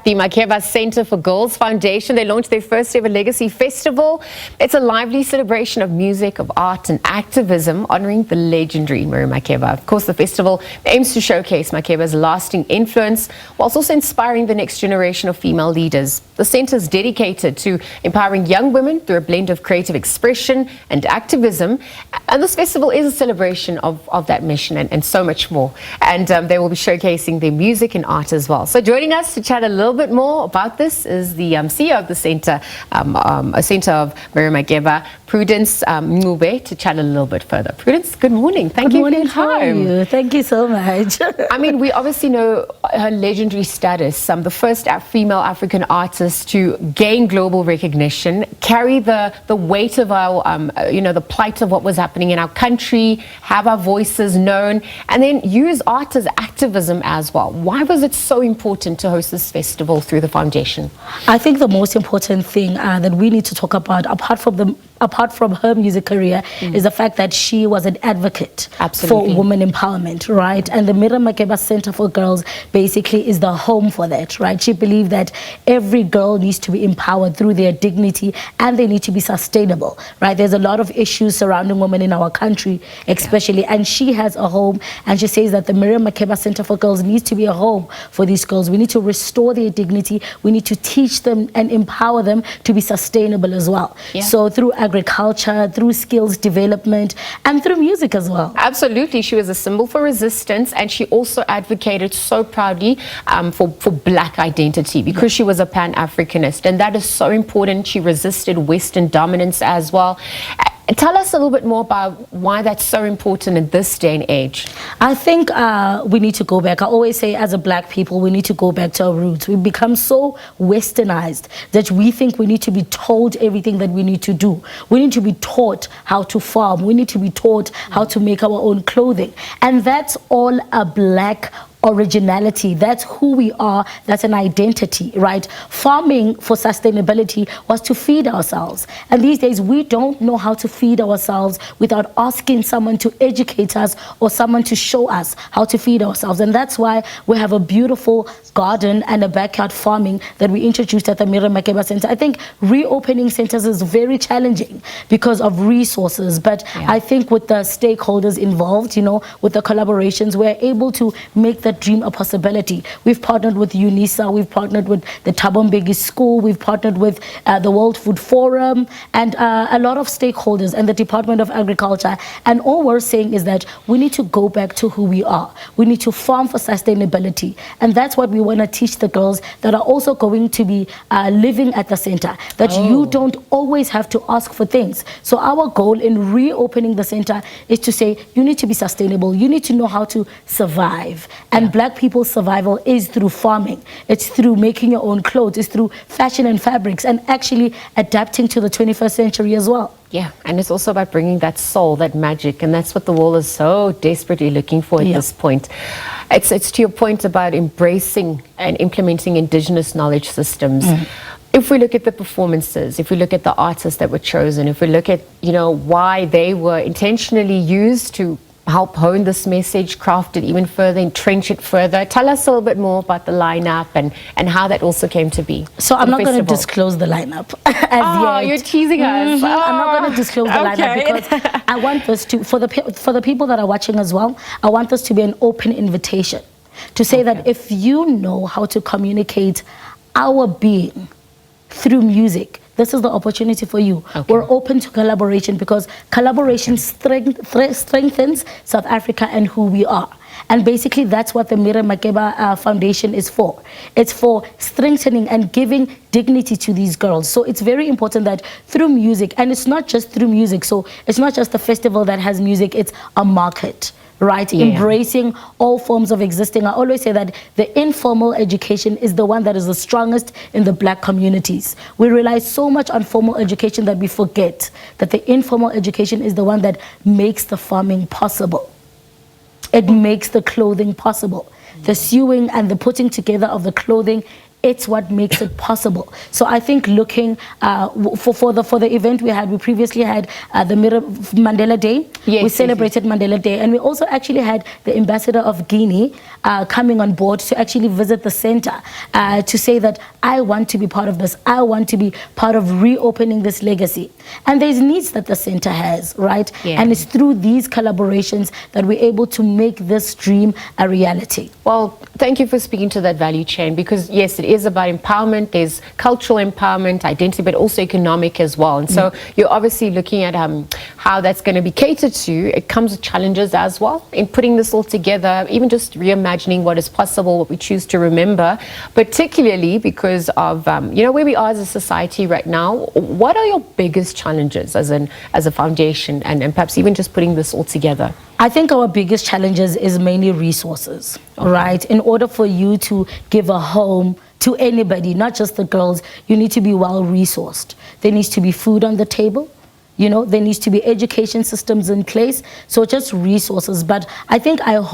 The Makeba Centre for Girls Foundation, they launched their first ever Legacy Festival. It's a lively celebration of music, of art and activism, honouring the legendary Miriam Makeba. Of course, the festival aims to showcase Makeba's lasting influence, whilst also inspiring the next generation of female leaders. The centre is dedicated to empowering young women through a blend of creative expression and activism. And this festival is a celebration of that mission and so much more. And they will be showcasing their music and art as well. So joining us to chat a little bit more about this is the CEO of the centre, a centre of Miriam Makeba, Prudence Mncube, to chat a little bit further. Prudence, good morning. Thank you for your time. How are you? Thank you so much. I mean, we obviously know her legendary status, the first female African artist to gain global recognition, carry the weight of our, the plight of what was happening in our country, have our voices known, and then use art as activism as well. Why was it so important to host this festival through the foundation? I think the most important thing that we need to talk about, apart from her music career, is the fact that she was an advocate for women empowerment, right? And the Miriam Makeba Centre for Girls basically is the home for that, right? She believed that every girl needs to be empowered through their dignity and they need to be sustainable, right? There's a lot of issues surrounding women in our country, especially, and she has a home, and she says that the Miriam Makeba Centre for Girls needs to be a home for these girls. We need to restore their dignity. We need to teach them and empower them to be sustainable as well. So through agriculture, through skills development, and through music as well. Absolutely. She was a symbol for resistance, and she also advocated so proudly for black identity, because she was a Pan-Africanist, and that is so important. She resisted Western dominance as well. Tell us a little bit more about why that's so important in this day and age. I think we need to go back. I always say, as a black people, we need to go back to our roots. We've become so westernized that we think we need to be told everything that we need to do. We need to be taught how to farm. We need to be taught how to make our own clothing. And that's all a black originality. That's who we are. That's an identity, right? Farming for sustainability was to feed ourselves, and these days we don't know how to feed ourselves without asking someone to educate us or someone to show us how to feed ourselves. And that's why we have a beautiful garden and a backyard farming that we introduced at the Miriam Makeba Centre. I think reopening centres is very challenging because of resources, but I think with the stakeholders involved, with the collaborations, we're able to make the dream a possibility. We've partnered with UNISA, we've partnered with the Thabo Mbeki School, we've partnered with the World Food Forum, and a lot of stakeholders and the Department of Agriculture. And all we're saying is that we need to go back to who we are. We need to farm for sustainability. And that's what we want to teach the girls that are also going to be living at the centre, that you don't always have to ask for things. So our goal in reopening the centre is to say, you need to be sustainable. You need to know how to survive. And black people's survival is through farming. It's through making your own clothes. It's through fashion and fabrics, and actually adapting to the 21st century as well. Yeah, and it's also about bringing that soul, that magic, and that's what the world is so desperately looking for at this point. It's to your point about embracing and implementing indigenous knowledge systems. If we look at the performances, if we look at the artists that were chosen, if we look at, why they were intentionally used to help hone this message, craft it even further, entrench it further. Tell us a little bit more about the lineup and how that also came to be. So I'm not going to disclose the lineup as yet. You're teasing us. I'm not going to disclose the lineup because I want this to, for the people that are watching as well, I want this to be an open invitation to say that if you know how to communicate our being through music, this is the opportunity for you. We're open to collaboration because collaboration strengthens South Africa and who we are. And basically that's what the Miriam Makeba Foundation is for. It's for strengthening and giving dignity to these girls. So it's very important that through music, and it's not just through music, so it's not just a festival that has music, it's a market. Right, embracing all forms of existing. I always say that the informal education is the one that is the strongest in the black communities. We rely so much on formal education that we forget that the informal education is the one that makes the farming possible. It makes the clothing possible. The sewing and the putting together of the clothing it's what makes it possible. So I think looking for the event we previously had the Miriam Mandela Day. We celebrated Mandela Day, and we also actually had the ambassador of Guinea coming on board to actually visit the center to say that I want to be part of this. I want to be part of reopening this legacy. And there's needs that the center has, right? And it's through these collaborations that we're able to make this dream a reality. Well, thank you for speaking to that value chain, because yes, it is about empowerment. There's cultural empowerment, identity, but also economic as well. And so you're obviously looking at how that's going to be catered to. It comes with challenges as well in putting this all together, even just reimagining what is possible, what we choose to remember, particularly because of where we are as a society right now. What are your biggest challenges as a foundation, and perhaps even just putting this all together? I think our biggest challenges is mainly resources, right? In order for you to give a home to anybody, not just the girls, you need to be well resourced. There needs to be food on the table. There needs to be education systems in place. So just resources. But I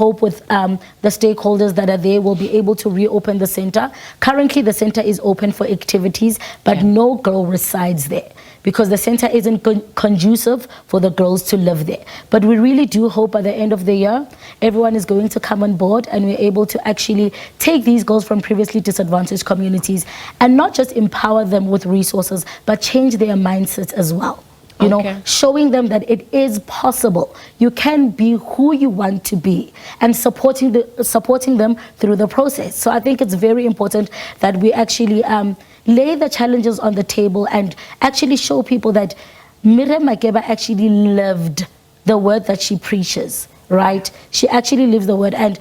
hope with the stakeholders that are there, we'll be able to reopen the center. Currently, the center is open for activities, but no girl resides there, because the center isn't conducive for the girls to live there. But we really do hope by the end of the year, everyone is going to come on board, and we're able to actually take these girls from previously disadvantaged communities and not just empower them with resources, but change their mindsets as well. Showing them that it is possible. You can be who you want to be, and supporting them through the process. So I think it's very important that we actually lay the challenges on the table and actually show people that Miriam Makeba actually lived the word that she preaches. Right? She actually lives the word. And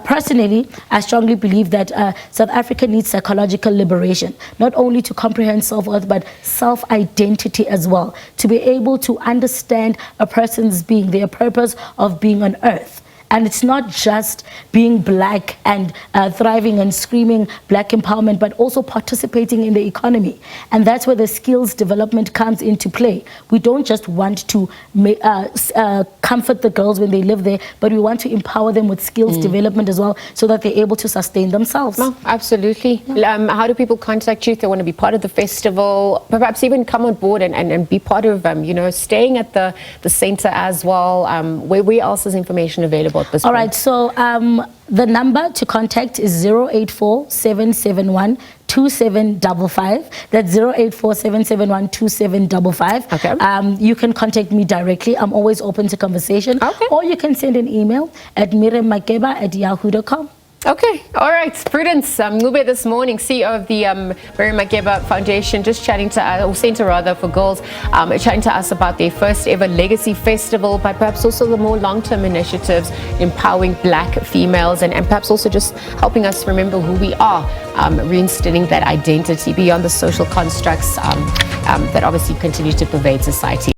personally, I strongly believe that South Africa needs psychological liberation, not only to comprehend self-worth, but self-identity as well, to be able to understand a person's being, their purpose of being on earth. And it's not just being black and thriving and screaming black empowerment, but also participating in the economy. And that's where the skills development comes into play. We don't just want to comfort the girls when they live there, but we want to empower them with skills development as well, so that they're able to sustain themselves. No, absolutely. How do people contact you if they want to be part of the festival, perhaps even come on board and be part of, staying at the center as well? Where else is information available? All right, so the number to contact is 084-771-2755. That's 084-771-2755. Okay. You can contact me directly. I'm always open to conversation. Okay. Or you can send an email at miriammakeba@yahoo.com. Okay, all right. Prudence Mncube this morning, CEO of the Miriam Makeba Foundation, just chatting to us, or Centre rather, for girls, chatting to us about their first ever legacy festival, but perhaps also the more long-term initiatives empowering black females, and perhaps also just helping us remember who we are, reinstilling that identity beyond the social constructs that obviously continue to pervade society.